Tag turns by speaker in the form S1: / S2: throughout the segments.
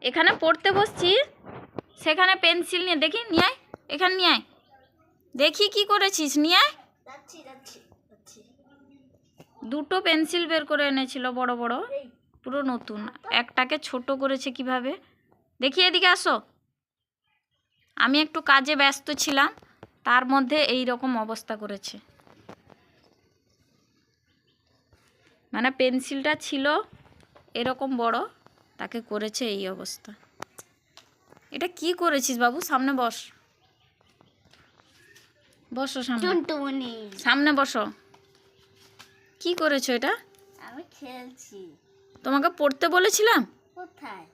S1: এখানে পড়তে বসছি, সেখানে পেন্সিল নিয়ে দেখি, নিয়ে আয়, এখানে নিয়ে আয়, দেখি কি করেছিস, নিয়ে আয়। দুটো পেন্সিল বের করে এনেছিল, বড় বড়, পুরো নতুন। একটাকে ছোট করেছে কিভাবে, দেখি, এদিকে আসো। আমি একটু কাজে ব্যস্ত ছিলাম, তার মধ্যে এই রকম অবস্থা করেছে। মানে পেন্সিলটা ছিল এরকম বড়, তাকে করেছে এই অবস্থা। এটা কি করেছিস বাবু? সামনে বস, বসো সামনে, সামনে বসো। কি করেছো এটা?
S2: আমি খেলছি।
S1: তোমাকে পড়তে বলেছিলাম।
S2: কোথায়?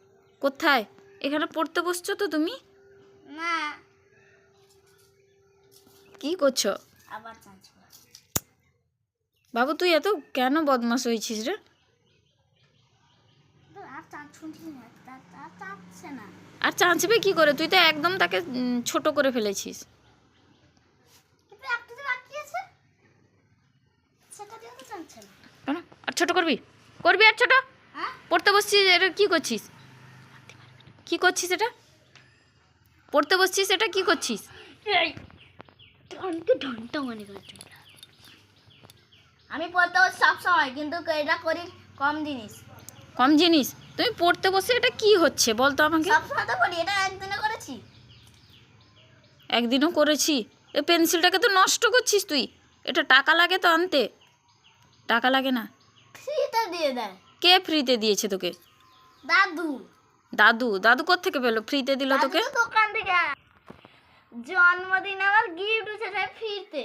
S1: কোথায়? এখানে পড়তে বসছো তো তুমি?
S2: না।
S1: কি করছো?
S2: আবার চাঁচবো।
S1: বাবু তুই এত কেন বদমাশ হয়েছিস রে?
S2: আর চাঁচুছি না, আর চাঁচছে না।
S1: আর চাঁচবে কি করে? তুই তো একদম তাকে ছোট করে ফেলেছিস।
S2: কিন্তু একটা যে বাকি আছে, সেটা দিয়ে তো চাঁচছে না।
S1: কেন? আর ছোট করবি? করবি আর ছোট?
S2: হ্যাঁ?
S1: পড়তে বসছিস, এটা কি করছিস? কি করছিস এটা? পড়তে বসছিস, এটা কি করছিস?
S2: আমি পড়তে বসে সব সময়, কিন্তু এটা করি কম জিনিস।
S1: কম জিনিস? তুমি পড়তে বসে এটা কি হচ্ছে বল তো আমাকে।
S2: সব সময় তো করি, এটা একদিনে করেছি।
S1: একদিনও করেছি? এই পেন্সিলটাকে তো নষ্ট করছিস তুই। এটা টাকা লাগে তো আনতে, টাকা লাগে না?
S2: ফ্রিতে দিয়ে দেয়।
S1: কে ফ্রিতে দিয়েছে তোকে?
S2: দাদু।
S1: দাদু? দাদু কোত্থেকে পেলো ফ্রিতে দিল তোকে?
S2: দাদু তো দোকান থেকে। জন্মদিন আমার গিফট উঠেছে ফ্রিতে।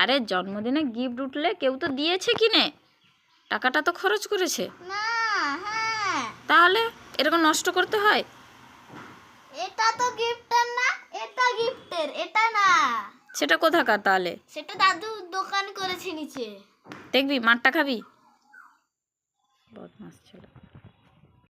S1: আরে জন্মদিনে গিফট উঠলে কেউ তো দিয়েছে কিনে, টাকাটা তো খরচ করেছে
S2: না। হ্যাঁ,
S1: তাহলে এরকম নষ্ট করতে হয়?
S2: এটা তো গিফটের না, এটা গিফটের, এটা না।
S1: সেটা কোথাকার তাহলে?
S2: সেটা দাদু দোকান করেছে নিচে।
S1: দেখবি মারটা খাবি, বদমাস।